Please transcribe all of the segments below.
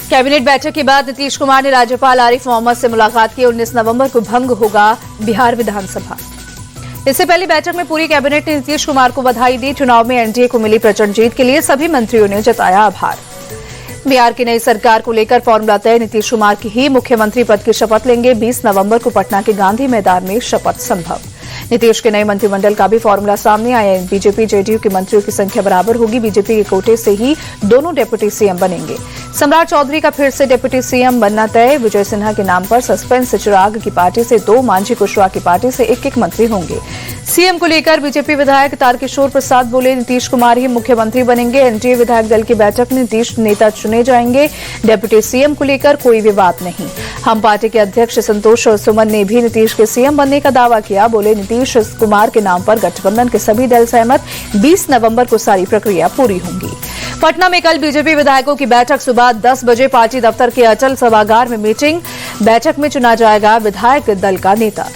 Cabinet बैठक के बाद नीतीश कुमार ने राज्यपाल आरिफ मोहम्मद से मुलाकात की। 19 नवंबर को भंग होगा बिहार विधानसभा। इससे पहले बैठक में पूरी कैबिनेट ने नीतीश कुमार को बधाई दी। चुनाव में एनडीए को मिली प्रचंड जीत के लिए सभी मंत्रियों ने जताया आभार। बिहार की नई सरकार को लेकर फॉर्मूला तय। नीतीश कुमार की ही मुख्यमंत्री पद की शपथ लेंगे। 20 नवंबर को पटना के गांधी मैदान में शपथ संभव। नीतीश के नए मंत्रिमंडल का भी फॉर्मूला सामने आया है। बीजेपी जेडीयू के मंत्रियों की संख्या बराबर होगी। बीजेपी के कोटे से ही दोनों डिप्टी सीएम बनेंगे। सम्राट चौधरी का फिर से डिप्टी सीएम बनना तय। विजय सिन्हा के नाम पर सस्पेंस। चिराग की पार्टी से 2, मांझी कुशवाहा की पार्टी से 1-1 मंत्री होंगे। सीएम को लेकर बीजेपी विधायक तारकिशोर प्रसाद बोले, नीतीश कुमार ही मुख्यमंत्री बनेंगे। एनडीए विधायक दल की बैठक में नीतीश नेता चुने जाएंगे। डिप्टी सीएम को लेकर कोई विवाद नहीं। हम पार्टी के अध्यक्ष संतोष और सुमन ने भी नीतीश के सीएम बनने का दावा किया। बोले, नीतीश कुमार के नाम पर गठबंधन के सभी दल सहमत। 20 नवंबर को सारी प्रक्रिया पूरी होगी। पटना में कल बीजेपी विधायकों की बैठक। सुबह 10 बजे पार्टी दफ्तर के अटल सभागार में मीटिंग। बैठक में चुना जाएगा विधायक दल का नेता।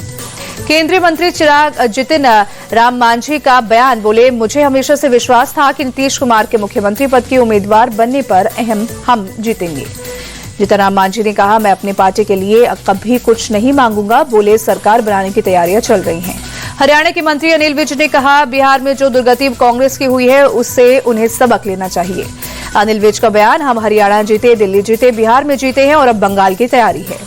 केंद्रीय मंत्री जितिन राम मांझी का बयान। बोले, मुझे हमेशा से विश्वास था कि नीतीश कुमार के मुख्यमंत्री पद की उम्मीदवार बनने पर हम जीतेंगे। जितिन राम मांझी ने कहा, मैं अपनी पार्टी के लिए कभी कुछ नहीं मांगूंगा। बोले, सरकार बनाने की तैयारियां चल रही हैं। हरियाणा के मंत्री अनिल विज ने कहा, बिहार में जो दुर्गति कांग्रेस की हुई है उससे उन्हें सबक लेना चाहिए। अनिल विज का बयान, हम हरियाणा जीते, दिल्ली जीते, बिहार में जीते हैं और अब बंगाल की तैयारी है।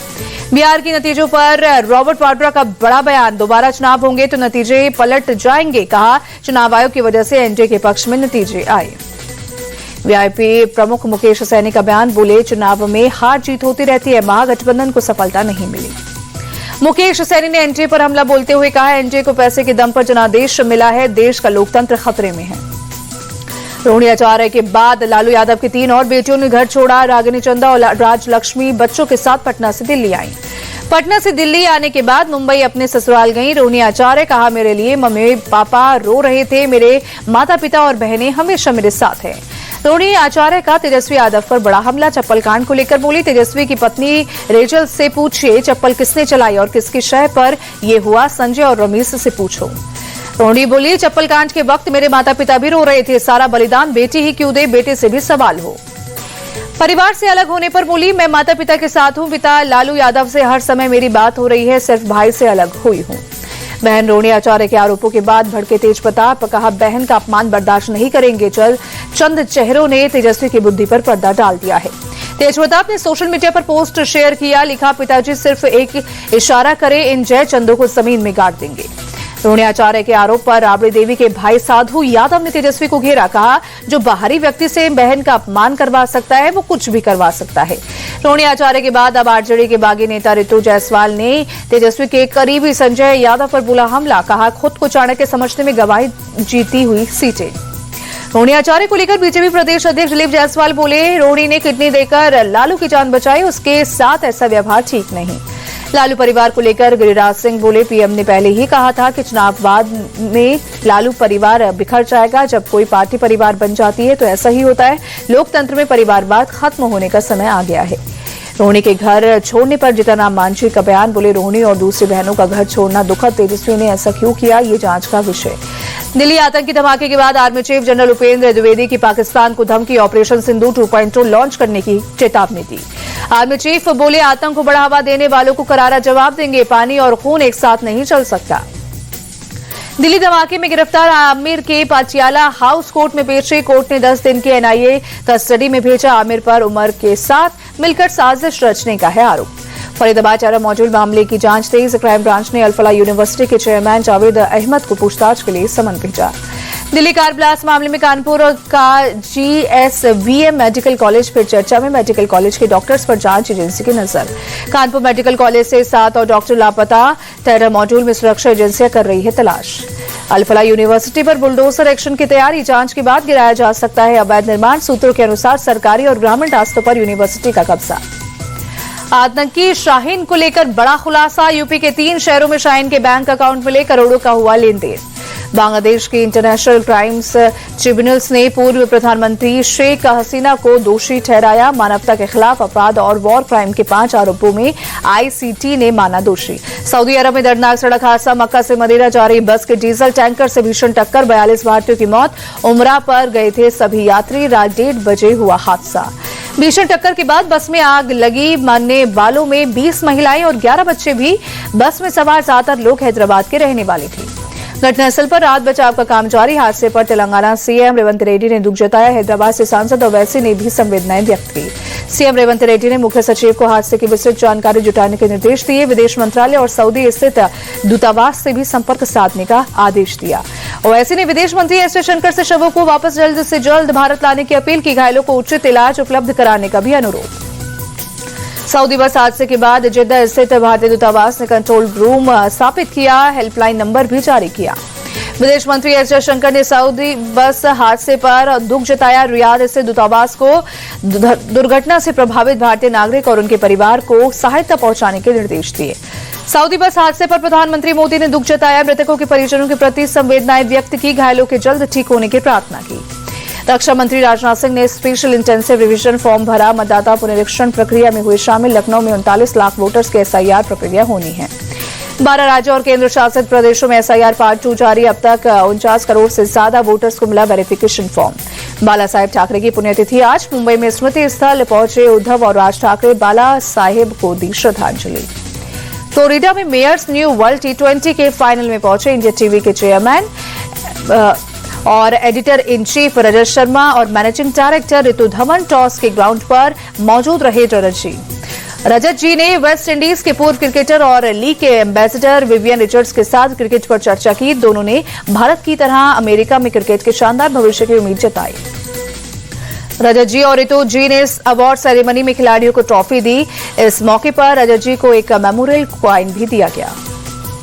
बिहार के नतीजों पर रॉबर्ट वाड्रा का बड़ा बयान। दोबारा चुनाव होंगे तो नतीजे पलट जाएंगे। कहा, चुनाव आयोग की वजह से एनडीए के पक्ष में नतीजे आए। वीआईपी प्रमुख मुकेश सैनी का बयान। बोले, चुनाव में हार जीत होती रहती है, महागठबंधन को सफलता नहीं मिली। मुकेश सैनी ने एनडीए पर हमला बोलते हुए कहा, एनडीए को पैसे के दम पर जनादेश मिला है। देश का लोकतंत्र खतरे में है। रोहिणी आचार्य के बाद लालू यादव की 3 और बेटियों ने घर छोड़ा। रागिनी चंदा और राजलक्ष्मी बच्चों के साथ पटना से दिल्ली आई। पटना से दिल्ली आने के बाद मुंबई अपने ससुराल गई रोहिणी आचार्य। कहा, मेरे लिए मम्मी पापा रो रहे थे। मेरे माता पिता और बहनें हमेशा मेरे साथ हैं। रोहिणी आचार्य का तेजस्वी यादव पर बड़ा हमला। चप्पल कांड को लेकर बोली, तेजस्वी की पत्नी रेचल से पूछिए चप्पल किसने चलाई और किसकी शय पर यह हुआ। संजय और रमेश से पूछो। रोहिणी बोली, चप्पल कांड के वक्त मेरे माता पिता भी रो रहे थे। सारा बलिदान बेटी ही क्यों दे, बेटे से भी सवाल हो। परिवार से अलग होने पर बोली, मैं माता पिता के साथ हूं। पिता लालू यादव से हर समय मेरी बात हो रही है, सिर्फ भाई से अलग हुई हूं। बहन रोहिणी आचार्य के आरोपों के बाद भड़के तेज प्रताप। कहा, बहन का अपमान बर्दाश्त नहीं करेंगे। चंद चेहरों ने तेजस्वी की बुद्धि पर पर्दा डाल दिया है। तेज प्रताप ने सोशल मीडिया पर पोस्ट शेयर किया। लिखा, पिताजी सिर्फ एक इशारा करे, इन जय चंदों को जमीन में गाड़ देंगे। रोहिणी आचार्य के आरोप पर राबड़ी देवी के भाई साधु यादव ने तेजस्वी को घेरा। कहा, जो बाहरी व्यक्ति से बहन का अपमान करवा सकता है वो कुछ भी करवा सकता है। रोहिणी आचार्य के बाद अब आरजेडी के बागी नेता रितु जायसवाल ने तेजस्वी के करीबी संजय यादव पर बोला हमला। कहा, खुद को चाणक्य समझने में गंवाई जीती हुई सीटें। रोहिणी आचार्य को लेकर बीजेपी प्रदेश अध्यक्ष दिलीप जायसवाल बोले, रोहिणी ने किडनी देकर लालू की जान बचाई, उसके साथ ऐसा व्यवहार ठीक नहीं। लालू परिवार को लेकर गिरिराज सिंह बोले, पीएम ने पहले ही कहा था कि चुनाव बाद में लालू परिवार बिखर जाएगा। जब कोई पार्टी परिवार बन जाती है तो ऐसा ही होता है। लोकतंत्र में परिवारवाद खत्म होने का समय आ गया है। रोहिणी के घर छोड़ने पर जितिन राम मांझी का बयान। बोले, रोहिणी और दूसरी बहनों का घर छोड़ना दुखद। तेजस्वी ने ऐसा क्यों किया, ये जांच का विषय। दिल्ली आतंकी धमाके के बाद army chief general Upendra Dwivedi की पाकिस्तान को धमकी। ऑपरेशन सिंधु 2.0 लॉन्च करने की चेतावनी दी। आर्मी चीफ बोले, आतंक को बढ़ावा देने वालों को करारा जवाब देंगे। पानी और खून एक साथ नहीं चल सकता। दिल्ली धमाके में गिरफ्तार आमिर के पाटियाला हाउस कोर्ट में पेश। कोर्ट ने 10 दिन की एनआईए कस्टडी में भेजा। आमिर पर उमर के साथ मिलकर साजिश रचने का है आरोप। फरीदाबाद चारा मॉड्यूल मामले की जांच तेज। क्राइम ब्रांच ने अल-फलाह यूनिवर्सिटी के चेयरमैन जावेद अहमद को पूछताछ के लिए समन भेजा। दिल्ली कार ब्लास्ट मामले में कानपुर का जीएसवीएम मेडिकल कॉलेज फिर चर्चा में। मेडिकल कॉलेज के डॉक्टर्स पर जांच एजेंसी की नजर। कानपुर मेडिकल कॉलेज से 7 और डॉक्टर लापता। टेरर मॉड्यूल में सुरक्षा एजेंसियां कर रही है तलाश। अल-फलाह यूनिवर्सिटी पर बुलडोजर एक्शन की तैयारी। जांच के बाद गिराया जा सकता है अवैध निर्माण। सूत्रों के अनुसार सरकारी और ग्रामीण रास्तों पर यूनिवर्सिटी का कब्जा। आतंकी शाहीन को लेकर बड़ा खुलासा। यूपी के 3 शहरों में शाहीन के बैंक अकाउंट मिले। करोड़ों का हुआ लेन देन। बांग्लादेश की इंटरनेशनल क्राइम्स ट्रिब्यूनल्स ने पूर्व प्रधानमंत्री शेख हसीना को दोषी ठहराया। मानवता के खिलाफ अपराध और वॉर क्राइम के 5 आरोपों में आईसीटी ने माना दोषी। सऊदी अरब में दर्दनाक सड़क हादसा। मक्का से मदीना जा रही बस के डीजल टैंकर से भीषण टक्कर। 42 भारतीयों की मौत। उमरा पर गए थे सभी यात्री। रात 1:30 बजे हुआ हादसा। भीषण टक्कर के बाद बस में आग लगी, मरने वालों में 20 महिलाएं और 11 बच्चे भी। बस में सवार ज्यादातर लोग हैदराबाद के रहने वाले थे। घटनास्थल पर राहत बचाव का काम जारी। हादसे पर तेलंगाना सीएम रेवंत रेड्डी ने दुख जताया। हैदराबाद से सांसद ओवैसी ने भी संवेदनाएं व्यक्त की। सीएम रेवंत रेड्डी ने मुख्य सचिव को हादसे की विस्तृत जानकारी जुटाने के निर्देश दिए। विदेश मंत्रालय और सऊदी स्थित दूतावास से भी संपर्क साधने का आदेश दिया। ओवैसी ने विदेश मंत्री एस जयशंकर से शवों को वापस जल्द से जल्द भारत लाने की अपील की। घायलों को उचित इलाज उपलब्ध कराने का भी अनुरोध। सऊदी बस हादसे के बाद जिद्दा स्थित भारतीय दूतावास ने कंट्रोल रूम स्थापित किया, हेल्पलाइन नंबर भी जारी किया। विदेश मंत्री एस जयशंकर ने सऊदी बस हादसे पर दुख जताया। रियाद स्थित दूतावास को दुर्घटना से प्रभावित भारतीय नागरिक और उनके परिवार को सहायता पहुंचाने के निर्देश दिए। सऊदी बस हादसे पर प्रधानमंत्री मोदी ने दुख जताया। मृतकों के परिजनों के प्रति संवेदनाएं व्यक्त की। घायलों के जल्द ठीक होने की प्रार्थना की। रक्षा मंत्री राजनाथ सिंह ने स्पेशल इंटेंसिव रिवीजन फॉर्म भरा। मतदाता पुनरीक्षण प्रक्रिया में हुए शामिल। लखनऊ में 39 लाख वोटर्स की एसआईआर प्रक्रिया होनी है। 12 राज्यों और केंद्र शासित प्रदेशों में एसआईआर पार्ट 2 जारी। अब तक 49 करोड़ से ज्यादा वोटर्स को मिला वेरिफिकेशन फॉर्म। बाला साहेब ठाकरे की पुण्यतिथि आज। मुंबई में स्मृति स्थल पहुंचे उद्धव और राज ठाकरे। बाला साहेब को दी श्रद्धांजलि। फ्लोरिडा में मेयर्स न्यू वर्ल्ड T20 के फाइनल में पहुंचे। इंडिया टीवी के चेयरमैन और editor in chief Rajat Sharma और managing director Ritu Dhawan toss के ग्राउंड पर मौजूद रहे। रजत जी ने वेस्ट इंडीज के पूर्व क्रिकेटर और लीग के एम्बेसडर विवियन रिचर्ड्स के साथ क्रिकेट पर चर्चा की। दोनों ने भारत की तरह अमेरिका में क्रिकेट के शानदार भविष्य की उम्मीद जताई। रजत जी और रितु जी ने इस अवार्ड सेरेमनी में खिलाड़ियों को ट्रॉफी दी। इस मौके पर रजत जी को एक मेमोरियल कॉइन भी दिया गया।